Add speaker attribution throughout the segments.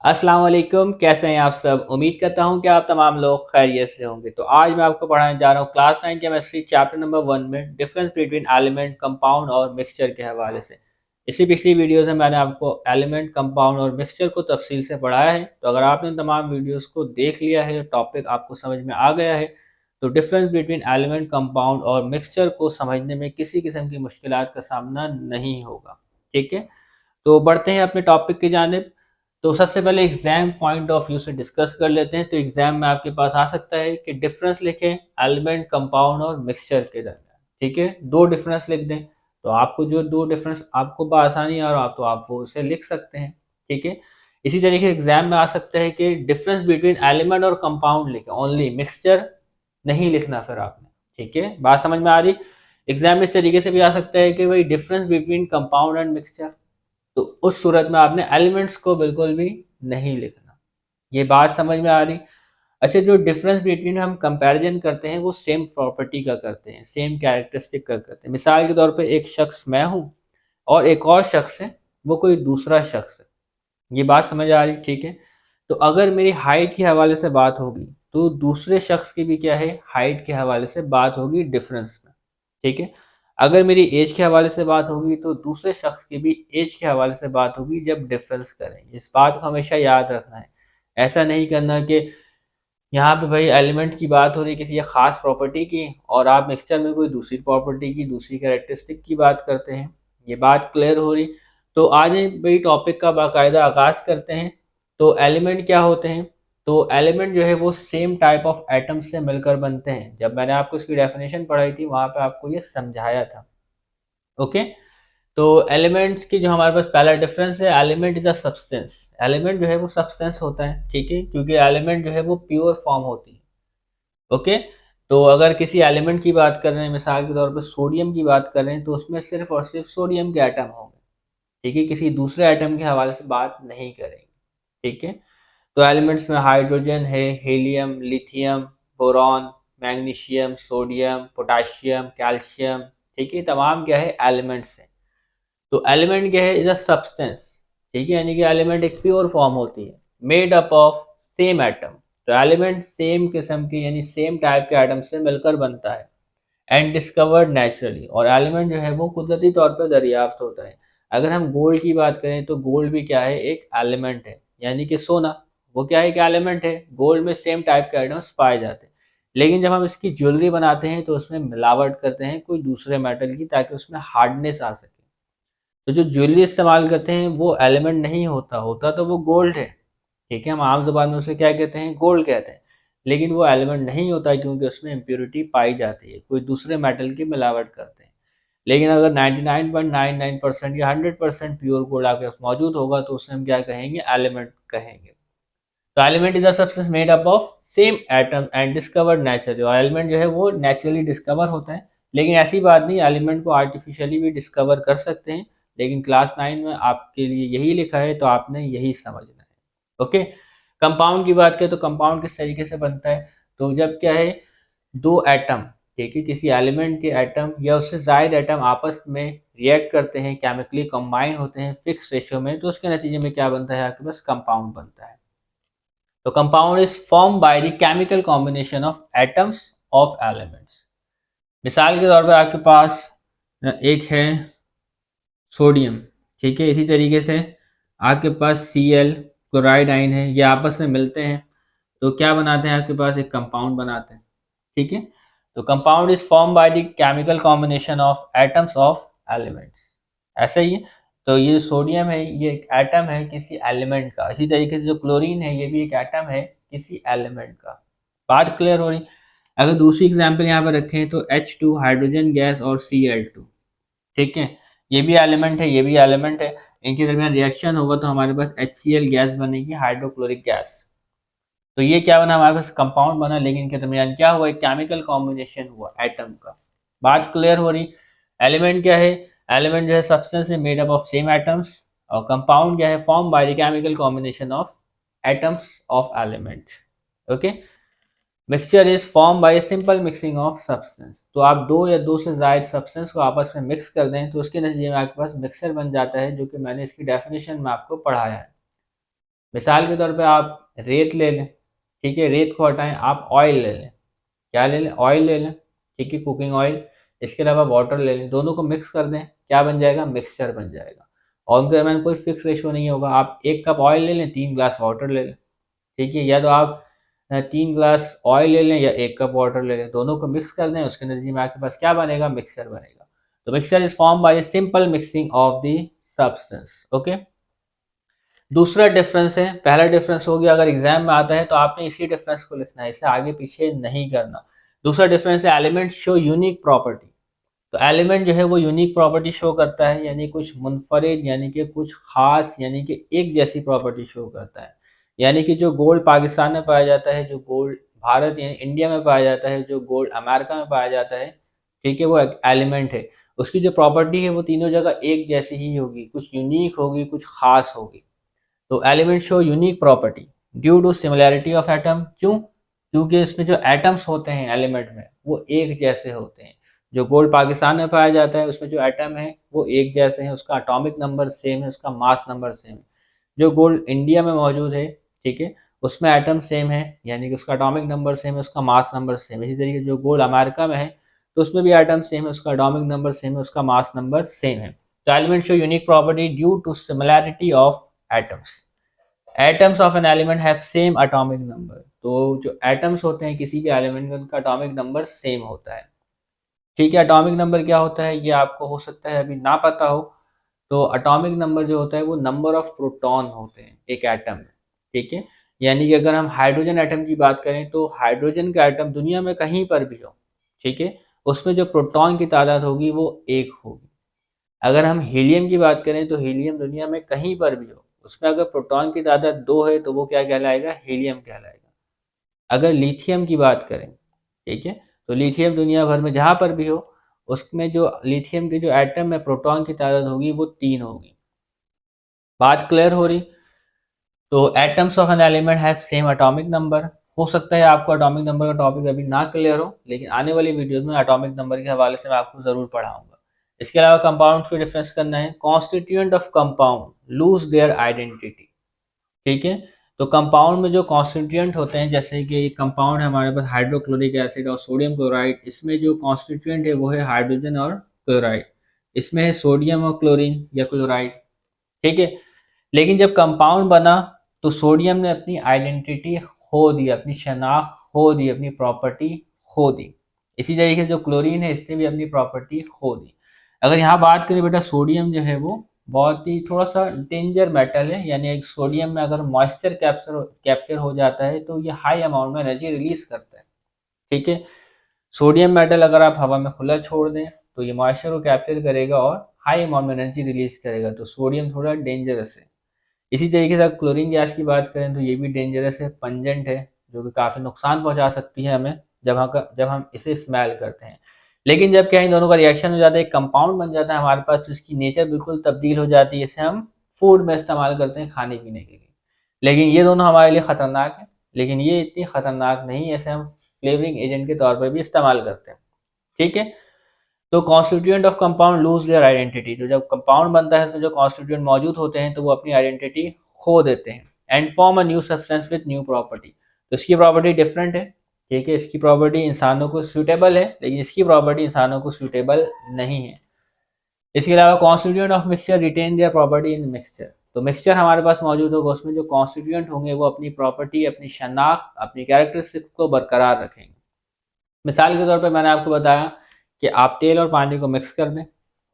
Speaker 1: अस्सलाम वालेकुम। कैसे हैं आप सब? उम्मीद करता हूं कि आप तमाम लोग खैरियत से होंगे। तो आज मैं आपको पढ़ाने जा रहा हूं क्लास 9 केमिस्ट्री चैप्टर नंबर 1 में डिफरेंस बिटवीन एलिमेंट कंपाउंड और मिक्सचर के हवाले से। इसी पिछली वीडियो से मैंने आपको एलिमेंट कंपाउंड और मिक्सचर को तफसील से पढ़ाया है। तो अगर आपने तमाम वीडियोस को देख लिया है, टॉपिक आपको समझ में आ गया है, तो डिफरेंस बिटवीन एलिमेंट कंपाउंड और मिक्सचर को समझने में किसी किस्म की मुश्किलात का सामना नहीं होगा। ठीक है, तो बढ़ते हैं अपने टॉपिक की जानिब। तो सबसे पहले एग्जाम पॉइंट ऑफ व्यू से डिस्कस कर लेते हैं। तो एग्जाम में आपके पास आ सकता है कि डिफरेंस लिखें एलिमेंट कंपाउंड और मिक्सचर के दरमियान। ठीक है, दो डिफरेंस लिख दें। तो आपको जो दो डिफरेंस आपको बआसानी और आप वो उसे लिख सकते हैं। ठीक है, इसी तरीके एग्जाम में आ सकता है कि डिफरेंस बिटवीन एलिमेंट और कंपाउंड लिखें, ओनली मिक्सचर नहीं लिखना फिर आपने। ठीक है, बात समझ में आ रही? एग्जाम में इस तरीके से भी आ सकता है कि भाई difference between compound and mixture, तो उस सूरत में आपने एलिमेंट्स को बिल्कुल भी नहीं लिखना। ये बात समझ में आ रही? अच्छा, जो डिफरेंस बिटवीन हम कंपैरिजन करते हैं वो सेम प्रॉपर्टी का करते हैं, सेम कैरेक्टरिस्टिक का करते हैं। मिसाल के तौर पे एक शख्स मैं हूँ और एक और शख्स है, वो कोई दूसरा शख्स है। ये बात समझ आ रही? ठीक है, तो अगर मेरी हाइट के हवाले से बात होगी तो दूसरे शख्स की भी क्या है, हाइट के हवाले से बात होगी डिफरेंस में। ठीक है, अगर मेरी एज के हवाले से बात होगी तो दूसरे शख्स की भी एज के हवाले से बात होगी जब डिफरेंस करें। इस बात को हमेशा याद रखना है। ऐसा नहीं करना कि यहाँ पे भाई एलिमेंट की बात हो रही है किसी एक खास प्रॉपर्टी की और आप मिक्सचर में कोई दूसरी प्रॉपर्टी की, दूसरी कैरेक्टरिस्टिक की बात करते हैं। ये बात क्लियर हो रही? तो आज भाई टॉपिक का बाकायदा आगाज करते हैं। तो एलिमेंट क्या होते हैं? तो एलिमेंट जो है वो सेम टाइप ऑफ एटम से मिलकर बनते हैं। जब मैंने आपको इसकी डेफिनेशन पढ़ाई थी वहां पे आपको ये समझाया था। ओके, तो एलिमेंट्स की जो हमारे पास पहला डिफरेंस है, element is a substance. Element जो है वो सब्सटेंस होता है। ठीक है, क्योंकि एलिमेंट जो है वो प्योर फॉर्म होती है। ओके, तो अगर किसी एलिमेंट की बात कर रहे हैं, मिसाल के तौर पर सोडियम की बात कर रहे हैं, तो उसमें सिर्फ और सिर्फ सोडियम के एटम होंगे। ठीक है, किसी दूसरे एटम के हवाले से बात नहीं करेंगे। ठीक है, तो एलिमेंट्स में हाइड्रोजन है, helium, lithium, boron, magnesium, sodium, potassium, calcium. ठीक है, तमाम क्या है, एलिमेंट्स हैं। तो एलिमेंट क्या है, इज अ सब्सटेंस। ठीक है, यानी कि एलिमेंट एक प्योर फॉर्म होती है, made up of same atom. तो एलिमेंट सेम किस्म की यानी सेम टाइप के एटम से मिलकर बनता है। एंड डिस्कवर्ड नेचुरली, और एलिमेंट जो है वो कुदरती तौर पर दरियाफ्त होता है। अगर हम गोल्ड की बात करें तो गोल्ड भी क्या है, एक एलिमेंट है। यानी कि सोना, वो क्या है, एक एलिमेंट है। गोल्ड में सेम टाइप के आइटम्स पाए जाते हैं। लेकिन जब हम इसकी ज्वेलरी बनाते हैं तो उसमें मिलावट करते हैं कोई दूसरे मेटल की, ताकि उसमें हार्डनेस आ सके। तो जो ज्वेलरी इस्तेमाल करते हैं वो एलिमेंट नहीं होता, होता तो वो गोल्ड है। ठीक है, हम आम ज़ुबान में उसे क्या कहते हैं, गोल्ड कहते हैं। लेकिन वो एलिमेंट नहीं होता क्योंकि उसमें इम्प्योरिटी पाई जाती है, कोई दूसरे मेटल की मिलावट करते हैं। लेकिन अगर 99.99% या 100% प्योर गोल्ड आपके पास मौजूद होगा तो उसे हम क्या कहेंगे, एलिमेंट कहेंगे। तो element is a substance made up of same atom and discovered naturally. और एलिमेंट जो है वो नेचुरली डिस्कवर होता है। लेकिन ऐसी बात नहीं, एलिमेंट को आर्टिफिशियली भी डिस्कवर कर सकते हैं। लेकिन क्लास 9 में आपके लिए यही लिखा है तो आपने यही समझना है। ओके, कंपाउंड की बात करें तो कंपाउंड किस तरीके से बनता है? तो जब क्या है, दो एटम, देखिए किसी एलिमेंट के एटम या उससे ज़ायद एटम आपस में रिएक्ट करते हैं, केमिकली कंबाइन होते हैं फिक्स रेशियो में, तो उसके नतीजे में क्या बनता है, आपके पास कंपाउंड बनता है। तो compound is form by the chemical combination of atoms of elements. मिसाल के तौर पे आपके पास एक है सोडियम। ठीक है, इसी तरीके से आपके पास Cl, क्लोराइड आयन है, ये आपस में मिलते हैं तो क्या बनाते हैं, आपके पास एक कंपाउंड बनाते हैं। ठीक है, तो compound is form by the chemical combination of atoms of elements. ऐसा ही है। तो ये सोडियम है, ये एक एटम है किसी एलिमेंट का। इसी तरीके से जो क्लोरीन है, ये भी एक एटम है किसी एलिमेंट का। बात क्लियर हो रही? अगर दूसरी एग्जांपल यहाँ पर रखें तो H2 हाइड्रोजन गैस और Cl2। ठीक है, ये भी एलिमेंट है, ये भी एलिमेंट है। इनके दरमियान रिएक्शन होगा तो हमारे पास HCl गैस बनेगी, हाइड्रोक्लोरिक गैस। तो ये क्या बना, हमारे पास कंपाउंड बना। लेकिन इनके दरमियान क्या हुआ, एक केमिकल कॉम्बिनेशन हुआ एटम का। बात क्लियर हो रही? एलिमेंट क्या है, एलिमेंट जो है सब्सटेंस है made up of same atoms. और कंपाउंड क्या है, form by the chemical combination of atoms of element. Okay, mixture is form by simple mixing of substance. तो आप दो या दो से ज्यादा सब्सटेंस को आपस में मिक्स कर दें तो उसके नतीजे में आपके पास मिक्सचर बन जाता है, जो कि मैंने इसकी डेफिनेशन में आपको पढ़ाया है। मिसाल के तौर पे आप रेत ले लें, ठीक है, रेत को हटाएं, आप ऑयल ले लें, क्या ले लें, ऑयल ले लें, ठीक है, कुकिंग ऑयल। इसके अलावा वाटर ले लें, दोनों को मिक्स कर दें, क्या बन जाएगा, मिक्सचर बन जाएगा। और उनके दरमियान कोई फिक्स रेशो नहीं होगा, आप 1 कप ऑयल ले लें, 3 ग्लास वाटर ले लें, ठीक है, या तो आप 3 ग्लास ऑयल ले लें या 1 कप वाटर ले लें, दोनों को मिक्स कर दें, उसके नतीजे में आपके पास क्या बनेगा, मिक्सचर बनेगा। तो mixture is form by simple mixing of the substance. Okay, दूसरा डिफरेंस है, पहला डिफरेंस हो गया, अगर एग्जाम में आता है तो आपने इसी डिफरेंस को लिखना है, इसे आगे पीछे नहीं करना। दूसरा डिफरेंस है एलिमेंट शो यूनिक प्रॉपर्टी। तो एलिमेंट जो है वो यूनिक प्रॉपर्टी शो करता है, यानी कुछ मुनफरिद, यानी कि कुछ खास, यानी कि एक जैसी प्रॉपर्टी शो करता है। यानी कि जो गोल्ड पाकिस्तान में पाया जाता है, जो गोल्ड भारत यानी इंडिया में पाया जाता है, जो गोल्ड अमेरिका में पाया जाता है, ठीक है, वो एक एलिमेंट है। उसकी जो प्रॉपर्टी है वो तीनों जगह एक जैसी ही होगी, कुछ यूनिक होगी, कुछ खास होगी। तो element show unique property due to similarity of atom. क्यों? क्योंकि इसमें जो एटम्स होते हैं एलिमेंट में वो एक जैसे होते हैं। जो गोल्ड पाकिस्तान में पाया जाता है उसमें जो एटम है वो एक जैसे हैं, उसका एटॉमिक नंबर सेम है, उसका मास नंबर सेम है। जो गोल्ड इंडिया में मौजूद है, ठीक है, उसमें एटम सेम है, यानी कि उसका एटॉमिक नंबर सेम है, उसका मास नंबर सेम है। इसी तरीके से जो गोल्ड अमेरिका में है तो उसमें भी एटम सेम है, उसका एटॉमिक नंबर सेम है, उसका मास नंबर सेम है। तो element show unique property due to similarity of atoms. Atoms of an element have same atomic number. तो जो एटम्स होते हैं किसी भी एलिमेंट का, उनका एटॉमिक नंबर सेम होता है, ठीक है। एटॉमिक नंबर क्या होता है ये आपको हो सकता है अभी ना पता हो। तो एटॉमिक नंबर जो होता है वो नंबर ऑफ प्रोटॉन होते हैं एक एटम में, ठीक है। यानी कि अगर हम हाइड्रोजन एटम की बात करें तो हाइड्रोजन का एटम दुनिया में कहीं पर भी हो, ठीक है, उसमें जो प्रोटॉन की तादाद होगी वो 1 होगी। अगर हम हीलियम की बात करें तो हीलियम दुनिया में कहीं पर भी हो, उसमें अगर प्रोटॉन की तादाद 2 है तो वो क्या कहलाएगा, हीलियम कहलाएगा। अगर लिथियम की बात करें, ठीक है, तो लिथियम दुनिया भर में जहाँ पर भी हो, उसमें जो लिथियम के जो एटम में प्रोटॉन की तादाद होगी वो 3 होगी। बात क्लियर हो रही? तो atoms of an element have same atomic number. हो सकता है आपको एटॉमिक नंबर का टॉपिक अभी ना क्लियर हो, लेकिन आने वाली वीडियोस में एटॉमिक नंबर के हवाले से मैं आपको ज़रूर पढ़ाऊंगा। इसके अलावा कंपाउंड को डिफरेंस करना है। Constituent of compound lose their identity, ठीक है। तो कंपाउंड में जो कॉन्स्टिट्यूएंट होते हैं, जैसे कि कंपाउंड है हमारे पास हाइड्रोक्लोरिक एसिड और सोडियम क्लोराइड, इसमें जो कॉन्स्टिट्यूएंट है वो है हाइड्रोजन और क्लोराइड। इसमें है सोडियम और क्लोरीन या क्लोराइड, ठीक है। लेकिन जब कंपाउंड बना तो सोडियम ने अपनी आइडेंटिटी खो दी, अपनी शनाख्त खो दी, अपनी प्रॉपर्टी खो दी। इसी तरीके से जो क्लोरीन है इसने भी अपनी प्रॉपर्टी खो दी। अगर यहाँ बात करें बेटा, सोडियम जो है वो बहुत ही थोड़ा सा डेंजर मेटल है, यानी एक सोडियम में अगर मॉइस्चर कैप्चर हो जाता है तो ये हाई अमाउंट में एनर्जी रिलीज करता है, ठीक है। सोडियम मेटल अगर आप हवा में खुला छोड़ दें तो ये मॉइस्चर को कैप्चर करेगा और हाई अमाउंट में एनर्जी रिलीज करेगा, तो सोडियम थोड़ा डेंजरस है। इसी तरीके से क्लोरीन गैस की बात करें तो ये भी डेंजरस है, पंजेंट है, जो कि काफ़ी नुकसान पहुंचा सकती है हमें जब हम इसे स्मेल करते हैं। लेकिन जब क्या इन दोनों का रिएक्शन हो जाता है, एक कंपाउंड बन जाता है हमारे पास, तो इसकी नेचर बिल्कुल तब्दील हो जाती है। इसे हम फूड में इस्तेमाल करते हैं खाने पीने के लिए। लेकिन ये दोनों हमारे लिए ख़तरनाक है, लेकिन ये इतनी ख़तरनाक नहीं है, इसे हम फ्लेवरिंग एजेंट के तौर पर भी इस्तेमाल करते हैं, ठीक है। तो constituent of compound lose their identity. तो जब कंपाउंड बनता है उसमें जो कॉन्स्टिट्यूएंट मौजूद होते हैं तो वो अपनी आइडेंटिटी खो देते हैं and form a new substance with new property. तो इसकी प्रॉपर्टी डिफरेंट है, ठीक है, इसकी प्रॉपर्टी इंसानों को सूटेबल है, लेकिन इसकी प्रॉपर्टी इंसानों को सूटेबल नहीं है। इसके अलावा constituent of mixture retain their property in mixture. तो मिक्सचर हमारे पास मौजूद होगा, उसमें जो कॉन्स्टिट्यूएंट होंगे वो अपनी प्रॉपर्टी, अपनी शनाख्त, अपनी कैरेक्टरिस्टिक को बरकरार रखेंगे। मिसाल के तौर पे मैंने आपको बताया कि आप तेल और पानी को मिक्स कर दें,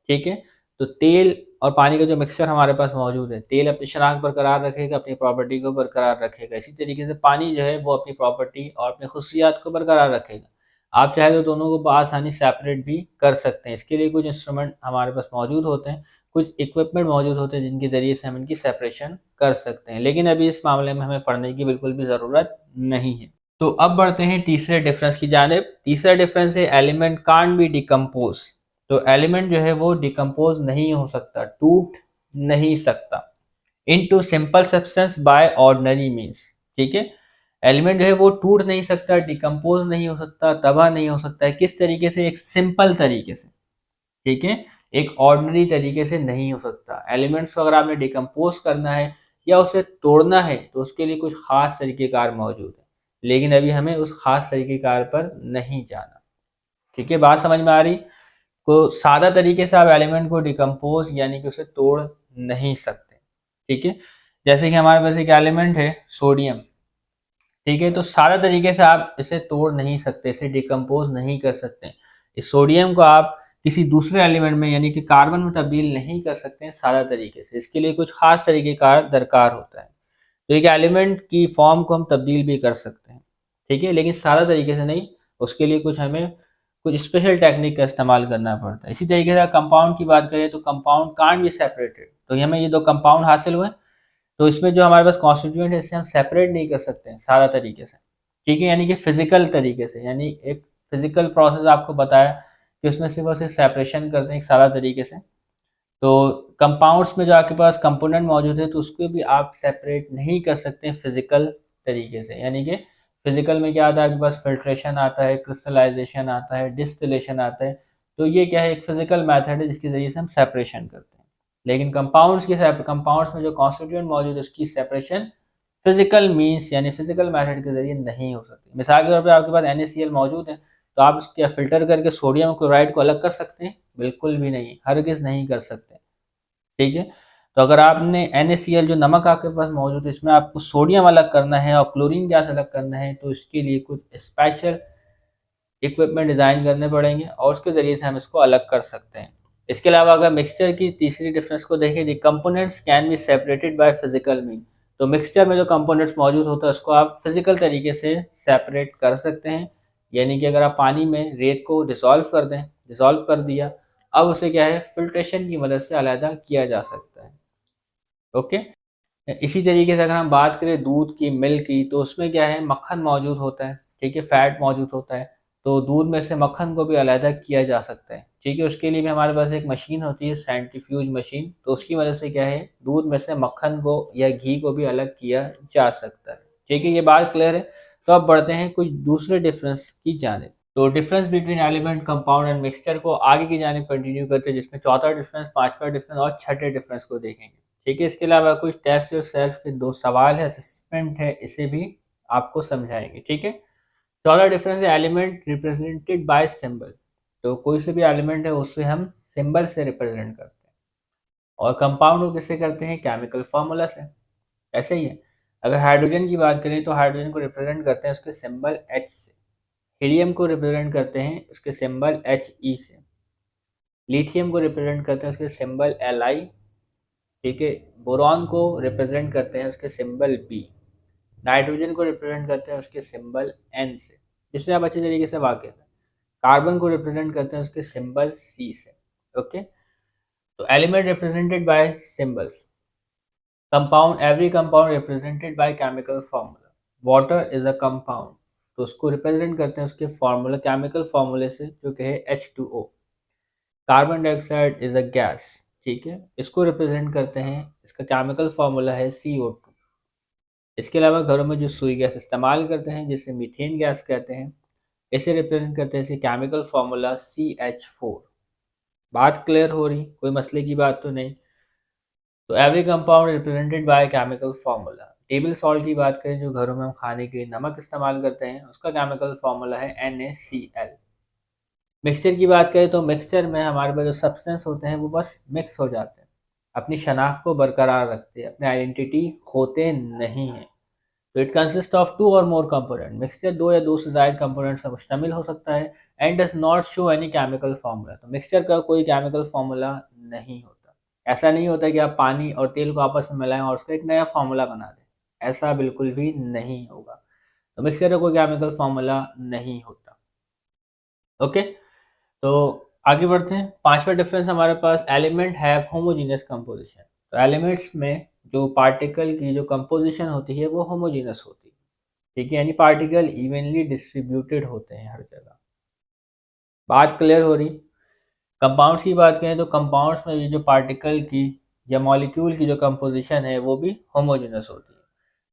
Speaker 1: ठीक है। तो तेल और पानी का जो मिक्सचर हमारे पास मौजूद है, तेल अपनी शनाख्त बरकरार रखेगा, अपनी प्रॉपर्टी को बरकरार रखेगा। इसी तरीके से पानी जो है वो अपनी प्रॉपर्टी और अपनी खुशियात को बरकरार रखेगा। आप चाहे तो दोनों को आसानी सेपरेट भी कर सकते हैं। इसके लिए कुछ इंस्ट्रूमेंट हमारे पास मौजूद होते हैं, कुछ इक्विपमेंट मौजूद होते हैं जिनके ज़रिए से हम इनकी सेपरेशन कर सकते हैं, लेकिन अभी इस मामले में हमें पढ़ने की बिल्कुल भी ज़रूरत नहीं है। तो अब बढ़ते हैं तीसरे डिफरेंस की जानिब। तीसरा डिफरेंस है एलिमेंट कांट बी डिकम्पोज। तो एलिमेंट जो है वो डिकम्पोज नहीं हो सकता, टूट नहीं सकता into simple substance by ordinary means, ठीक है। एलिमेंट जो है वो टूट नहीं सकता, डिकम्पोज नहीं हो सकता, तबाह नहीं हो सकता है। किस तरीके से? एक सिंपल तरीके से, ठीक है, एक ऑर्डिनरी तरीके से नहीं हो सकता। एलिमेंट्स को अगर आपने डिकम्पोज करना है या उसे तोड़ना है तो उसके लिए कुछ खास तरीक़ेकार मौजूद है, लेकिन अभी हमें उस खास तरीक़ेकार पर नहीं जाना। ठीक है, बात समझ में आ रही? तो सादा तरीके से आप एलिमेंट को डिकम्पोज यानी कि उसे तोड़ नहीं सकते। ठीक है, जैसे कि हमारे पास एक एलिमेंट है सोडियम। ठीक है, तो सादा तरीके से आप इसे तोड़ नहीं सकते, इसे डिकम्पोज नहीं कर सकते। इस सोडियम को आप किसी दूसरे एलिमेंट में यानी कि कार्बन में तब्दील नहीं कर सकते हैं सादा तरीके से, इसके लिए कुछ खास तरीके का दरकार होता है। तो एक एलिमेंट की फॉर्म को हम तब्दील भी कर सकते हैं, ठीक है, लेकिन सादा तरीके से नहीं, उसके लिए कुछ हमें कुछ स्पेशल टेक्निक का इस्तेमाल करना पड़ता है। इसी तरीके से कंपाउंड की बात करें तो कंपाउंड कांट बी सेपरेटेड, तो हमें ये दो कंपाउंड हासिल हुए, तो इसमें जो हमारे पास कॉन्स्टिट्यूएंट है इसे हम सेपरेट नहीं कर सकते हैं सादा तरीके से। ठीक है, यानी कि फिजिकल तरीके से, यानी एक फिजिकल प्रोसेस आपको बताया कि उसमें सिर्फ और सिर्फ सेपरेशन करते हैं एक सादा तरीके से। तो कंपाउंड्स में जो आपके पास कंपोनेंट मौजूद है तो उसको भी आप सेपरेट नहीं कर सकते फिजिकल तरीके से, यानी कि फिजिकल में क्या आता है, आपके पास फिल्ट्रेशन आता है, क्रिस्टलाइजेशन आता है, डिस्टिलेशन आता है। तो ये क्या है, एक फिजिकल मेथड है जिसके ज़रिए से हम सेपरेशन करते हैं। लेकिन कंपाउंड्स में जो कॉन्स्टिट्यूएंट मौजूद है उसकी सेपरेशन फिजिकल मीन्स यानी फिजिकल मेथड के जरिए नहीं हो सकती। मिसाल के तौर पर आपके पास NaCl मौजूद है, तो आप उसके फिल्टर करके सोडियम क्लोराइड को अलग कर सकते हैं? बिल्कुल भी नहीं, हरगिज़ नहीं कर सकते। ठीक है, तो अगर आपने NaCl जो नमक आपके पास मौजूद है इसमें आपको सोडियम अलग करना है और क्लोरीन गैस अलग करना है, तो इसके लिए कुछ स्पेशल इक्विपमेंट डिज़ाइन करने पड़ेंगे और उसके ज़रिए से हम इसको अलग कर सकते हैं। इसके अलावा अगर मिक्सचर की तीसरी डिफरेंस को देखें, the components can be separated by physical mean, तो मिक्सचर में जो कंपोनेंट्स मौजूद होता है उसको आप फिजिकल तरीके से सेपरेट कर सकते हैं। यानी कि अगर आप पानी में रेत को डिसॉल्व कर दिया, अब उसे क्या है, फिल्ट्रेशन की मदद से अलहदा किया जा सकता है। ओके, इसी तरीके से अगर हम बात करें दूध की, मिल्क की, तो उसमें क्या है, मक्खन मौजूद होता है, ठीक है, फैट मौजूद होता है, तो दूध में से मक्खन को भी अलहदा किया जा सकता है। ठीक है, उसके लिए भी हमारे पास एक मशीन होती है, सेंट्रीफ्यूज मशीन, तो उसकी वजह से क्या है, दूध में से मक्खन को या घी को भी अलग किया जा सकता है। ठीक है, ये बात क्लियर है। तो अब बढ़ते हैं कुछ दूसरे डिफरेंस की जानिब। तो difference between element, compound and mixture को आगे की जानिब कंटिन्यू करते हैं, जिसमें चौथा डिफरेंस, पांचवा डिफरेंस और छठे डिफरेंस को देखेंगे। ठीक है, इसके अलावा कुछ टेस्ट योरसेल्फ के दो सवाल है, असेसमेंट है, इसे भी आपको समझाएंगे। ठीक है, चौथा डिफरेंस है एलिमेंट रिप्रेजेंटेड बाय सिंबल, तो कोई से भी एलिमेंट है उसे हम सिंबल से रिप्रेजेंट करते हैं। और कंपाउंड को किससे करते हैं, केमिकल फार्मूला से। ऐसे ही है, अगर हाइड्रोजन की बात करें तो हाइड्रोजन को रिप्रेजेंट करते हैं उसके सिंबल H से, हीलियम को रिप्रेजेंट करते हैं उसके सिंबल He से, लिथियम को रिप्रेजेंट करते हैं उसके सिंबल Li। ठीक है, बोरॉन को रिप्रेजेंट करते हैं उसके सिंबल B, नाइट्रोजन को रिप्रेजेंट करते हैं उसके सिंबल N से, जिससे आप अच्छे तरीके से वाकिफ हैं। कार्बन को रिप्रेजेंट करते हैं उसके सिंबल C से। ओके, तो element represented by symbols, compound, every compound represented by chemical formula. Water is a compound, तो उसको रिप्रेजेंट करते हैं उसके फार्मूला, केमिकल फार्मूले से, जो कि है H2O। Carbon dioxide is a gas, ठीक है, इसको रिप्रेजेंट करते हैं, इसका केमिकल फार्मूला है CO2। इसके अलावा घरों में जो सुई गैस इस्तेमाल करते हैं जिसे मीथेन गैस कहते हैं, इसे रिप्रेजेंट करते हैं इसके केमिकल फार्मूला CH4। बात क्लियर हो रही, कोई मसले की बात तो नहीं? तो every compound represented by chemical formula. Table salt की बात करें, जो घरों में हम खाने के लिए नमक इस्तेमाल करते हैं, उसका केमिकल फार्मूला है NaCl। मिक्सचर की बात करें तो मिक्सचर में हमारे पास जो सब्सटेंस होते हैं वो बस मिक्स हो जाते हैं, अपनी शनाख्त को बरकरार रखते हैं, अपनी आइडेंटिटी खोते नहीं हैं। तो इट कंसिस्ट ऑफ टू और मोर कंपोनेंट, मिक्सचर दो या दो से ज़ायद कंपोनेंट से मुश्तमिल हो सकता है। And does not show any chemical formula, तो मिक्सचर का कोई केमिकल फार्मूला नहीं होता। ऐसा नहीं होता कि आप पानी और तेल को आपस में मिलाएं और उसका एक नया फार्मूला बना दें, ऐसा बिल्कुल भी नहीं होगा। तो मिक्सचर का कोई केमिकल फार्मूला नहीं होता। ओके, तो आगे बढ़ते हैं। पांचवा डिफरेंस हमारे पास, एलिमेंट हैव होमोजीनियस कंपोजिशन, तो एलिमेंट्स में जो पार्टिकल की जो कंपोजिशन होती है वो होमोजीनियस होती है। ठीक है, यानी पार्टिकल इवनली डिस्ट्रीब्यूटेड होते हैं हर जगह। बात क्लियर हो रही? कंपाउंड्स की बात करें तो कंपाउंड्स में भी जो पार्टिकल की या मॉलिक्यूल की जो कंपोजिशन है वो भी होमोजीनियस होती है।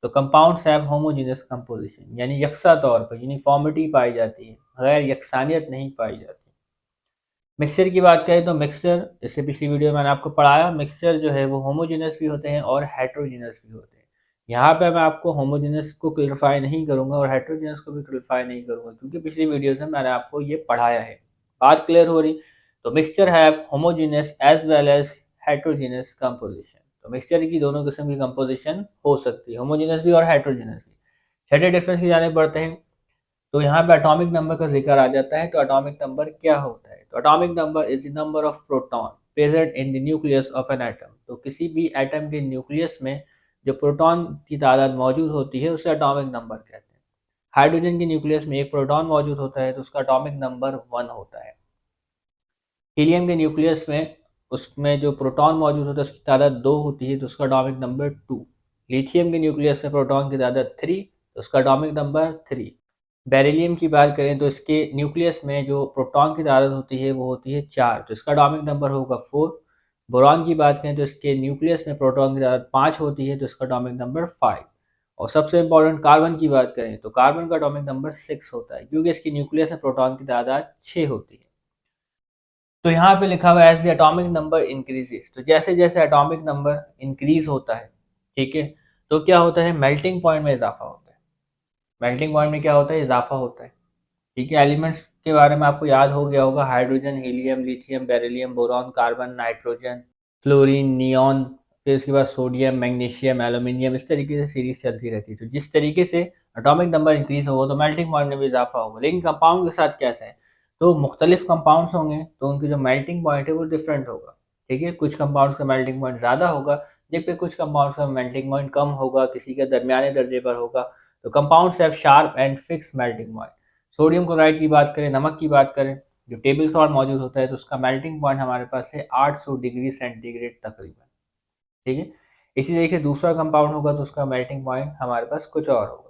Speaker 1: तो कंपाउंड्स हैव होमोजीनियस कंपोजिशन, यानी यकसा तौर पर यूनिफॉर्मिटी पाई जाती है, गैर यकसानियत नहीं पाई जाती। मिक्सचर की बात करें तो मिक्सचर, जैसे पिछली वीडियो में मैंने आपको पढ़ाया, मिक्सचर जो है वो होमोजेनस भी होते हैं और हेटेरोजेनस भी होते हैं। यहाँ पे मैं आपको होमोजेनस को क्लियरफाई नहीं करूँगा और हेटेरोजेनस को भी क्लियरफाई नहीं करूँगा, क्योंकि पिछली वीडियोस में मैंने आपको ये पढ़ाया है। बात क्लियर हो रही? तो mixture have homogeneous as well as heterogeneous composition. तो मिक्सचर की दोनों किस्म की कंपोजिशन हो सकती है, होमोजेनस भी और हेटेरोजेनस भी। छठे डिफरेंस की जाने बढ़ते हैं। तो यहाँ पे एटॉमिक नंबर का जिक्र आ जाता है। तो एटॉमिक नंबर क्या होता है? तो atomic number is the number of proton present in the nucleus of an atom. तो किसी भी एटम के न्यूक्लियस में जो प्रोटॉन की तादाद मौजूद होती है उसे एटॉमिक नंबर कहते हैं। हाइड्रोजन के न्यूक्लियस में एक प्रोटॉन मौजूद होता है तो उसका एटॉमिक नंबर 1 होता है। हीलियम के न्यूक्लियस में उसमें जो प्रोटॉन मौजूद होता है उसकी तादाद 2 होती है तो उसका एटॉमिक नंबर 2। लिथियम के न्यूक्लियस में प्रोटॉन की तादाद 3 तो उसका एटॉमिक नंबर 3। बेरिलियम की बात करें तो इसके न्यूक्लियस में जो प्रोटॉन की तादाद होती है वो होती है 4 तो इसका एटॉमिक नंबर होगा 4। बोरॉन की बात करें तो इसके न्यूक्लियस में प्रोटॉन की तादाद 5 होती है तो इसका एटॉमिक नंबर 5। और सबसे इंपॉर्टेंट कार्बन की बात करें तो कार्बन का एटॉमिक नंबर 6 होता है, क्योंकि इसकी न्यूक्लियस में प्रोटॉन की तादाद 6 होती है। तो यहाँ पे लिखा हुआ है as the atomic number increases. तो जैसे जैसे एटॉमिक नंबर इंक्रीज होता है, ठीक है, तो क्या होता है? मेल्टिंग पॉइंट में इजाफा होता है। मेल्टिंग पॉइंट में क्या होता है? इजाफा होता है। ठीक है, एलिमेंट्स के बारे में आपको याद हो गया होगा, hydrogen, helium, lithium, beryllium, boron, carbon, nitrogen, fluorine, neon, फिर उसके बाद सोडियम, मैग्नीशियम, एल्यूमिनियम, इस तरीके से सीरीज चलती रहती है। तो जिस तरीके से एटॉमिक नंबर इंक्रीज होगा तो मेल्टिंग पॉइंट में भी इजाफा होगा। लेकिन कंपाउंड के साथ कैसे है? तो मुख्तलिफ कंपाउंड्स होंगे तो उनकी जो मेल्टिंग पॉइंट है वो डिफरेंट होगा। ठीक है, कुछ कंपाउंड्स का मेल्टिंग पॉइंट ज़्यादा होगा जबकि कुछ कंपाउंड्स का मेल्टिंग पॉइंट कम होगा, किसी का दरमियाने दर्जे पर होगा। तो compounds have sharp and fix melting point. Sodium chloride की बात करें, नमक की बात करें, जो टेबल सॉल्ट मौजूद होता है तो उसका मेल्टिंग पॉइंट हमारे पास है 800 डिग्री सेंटीग्रेड तकरीबन। ठीक है, इसी तरीके दूसरा कंपाउंड होगा तो उसका मेल्टिंग पॉइंट हमारे पास कुछ और होगा।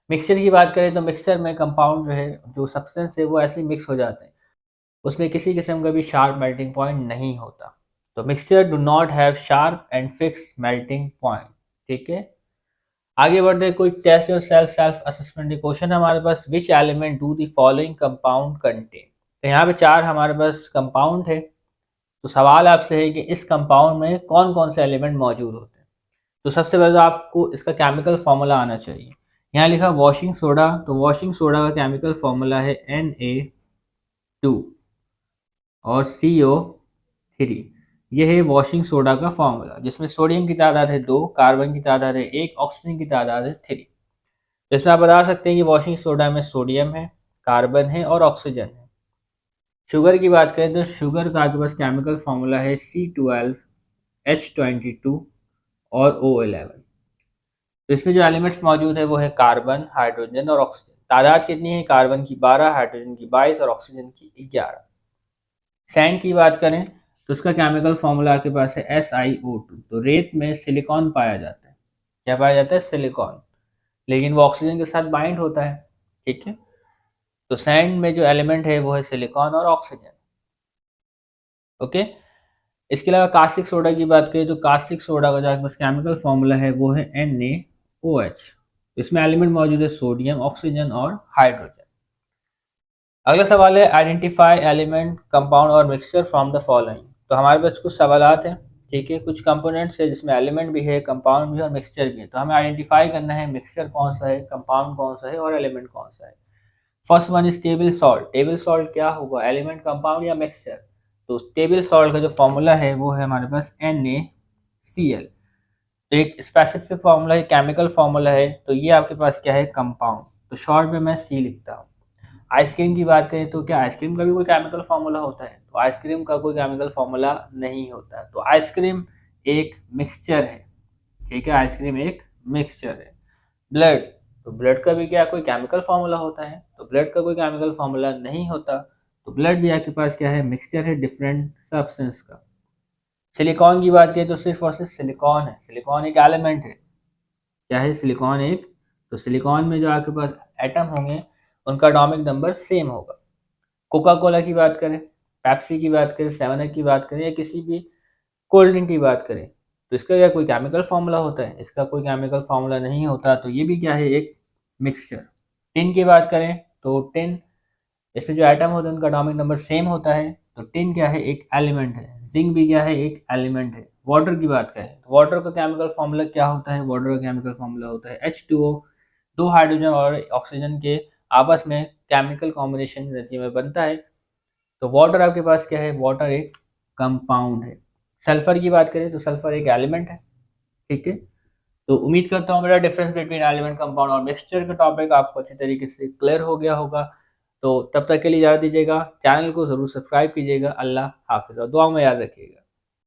Speaker 1: मिक्सचर की बात करें तो मिक्सचर में कंपाउंड जो है, जो सब्सटेंस है वो ऐसे ही मिक्स हो जाते हैं, उसमें किसी किस्म का भी शार्प मेल्टिंग पॉइंट नहीं होता। तो mixture do not have sharp and fix melting point. ठीक है, आगे बढ़ते हैं। कोई टेस्ट और सेल्फ सेल्फ असेसमेंट के क्वेश्चन हमारे पास। Which element do the following compound contain. तो यहाँ पे 4 हमारे पास कंपाउंड है। तो सवाल आपसे है कि इस कंपाउंड में कौन कौन से एलिमेंट मौजूद होते हैं। तो सबसे पहले तो आपको इसका केमिकल फार्मूला आना चाहिए। यहाँ लिखा वॉशिंग सोडा, तो वॉशिंग सोडा का केमिकल फार्मूला है Na2 और CO3। ये है वॉशिंग सोडा का फार्मूला, जिसमें सोडियम की तादाद है 2, कार्बन की तादाद है 1, ऑक्सीजन की तादाद है 3। इसमें आप बता सकते हैं कि वॉशिंग सोडा में सोडियम है, कार्बन है और ऑक्सीजन है। शुगर की बात करें तो शुगर का आपके पास केमिकल फार्मूला है C12H22 और O11। तो इसमें जो एलिमेंट्स मौजूद है वो है कार्बन, हाइड्रोजन और ऑक्सीजन। तादाद कितनी है? कार्बन की 12, हाइड्रोजन की 22 और ऑक्सीजन की 11। सैंड की बात करें तो उसका केमिकल फार्मूला आपके पास है SiO2। तो रेत में सिलिकॉन पाया जाता है। क्या पाया जाता है? सिलिकॉन। लेकिन वो ऑक्सीजन के साथ बाइंड होता है। ठीक है, तो सैंड में जो एलिमेंट है वो है सिलिकॉन और ऑक्सीजन। ओके, इसके अलावा कास्टिक सोडा की बात करें तो कास्टिक सोडा का जो आपके पास केमिकल फॉर्मूला है वो है NaOH। इसमें एलिमेंट मौजूद है सोडियम, ऑक्सीजन और हाइड्रोजन। अगला सवाल है आइडेंटिफाई एलिमेंट, कंपाउंड और मिक्सचर फ्रॉम द फॉलोइंग। तो हमारे पास कुछ सवालात हैं। ठीक है, कुछ कंपोनेंट्स है जिसमें एलिमेंट भी है, कंपाउंड भी है और मिक्सचर भी है। तो हमें आइडेंटिफाई करना है मिक्सचर कौन सा है, कंपाउंड कौन सा है और एलिमेंट कौन सा है। First one is table salt. Table salt क्या होगा? एलिमेंट, कंपाउंड या मिक्सचर? तो टेबल सॉल्ट का जो फॉर्मूला है वो है हमारे पास NaCl। तो एक स्पेसिफिक फार्मूला है, केमिकल फार्मूला है, तो ये आपके पास क्या है? कंपाउंड। तो शॉर्ट में मैं C लिखता हूँ। आइसक्रीम की बात करें तो क्या आइसक्रीम का भी कोई केमिकल फार्मूला होता है? तो आइसक्रीम का कोई केमिकल फार्मूला नहीं होता। तो आइसक्रीम एक मिक्सचर है। ठीक है, आइसक्रीम एक मिक्सचर है। ब्लड, तो ब्लड का भी क्या कोई केमिकल फार्मूला होता है? तो ब्लड का कोई केमिकल फार्मूला नहीं होता। तो ब्लड भी आपके पास क्या है? मिक्सचर है डिफरेंट सब्सटेंस का। सिलिकॉन की बात करें तो सिर्फ और सिर्फ सिलिकॉन है। सिलिकॉन एक एलिमेंट है। क्या है? सिलिकॉन एक। तो सिलिकॉन में जो आपके पास एटम होंगे उनका एटॉमिक नंबर सेम होगा। कोका कोला की बात करें, पेप्सी की बात करें, सेवन अप की बात करें या किसी भी कोल्ड ड्रिंक की बात करें तो इसका क्या कोई केमिकल फार्मूला होता है? इसका कोई केमिकल फार्मूला नहीं होता। तो ये भी क्या है? एक मिक्सचर। टिन की बात करें तो टिन इसमें जो एटम होते हैं उनका एटॉमिक नंबर सेम होता है। तो टिन क्या है, एक एलिमेंट है। जिंक भी क्या है, एक एलिमेंट है। वाटर की बात करें तो वाटर का केमिकल फॉर्मूला क्या होता है, वाटर का केमिकल फॉर्मूला होता है H2O। दो हाइड्रोजन और ऑक्सीजन के आपस में केमिकल कॉम्बिनेशन एनर्जी में बनता है। तो वाटर आपके पास क्या है, वाटर एक कंपाउंड है। सल्फर की बात करें तो सल्फर एक एलिमेंट है। ठीक है, तो उम्मीद करता हूँ मेरा डिफरेंस बिटवीन एलिमेंट, कंपाउंड और मिक्सचर का टॉपिक आपको अच्छी तरीके से क्लियर हो गया होगा। तो तब तक के लिए इजाज़त दीजिएगा, चैनल को ज़रूर सब्सक्राइब कीजिएगा। अल्लाह हाफिज़ और दुआ में याद रखिएगा।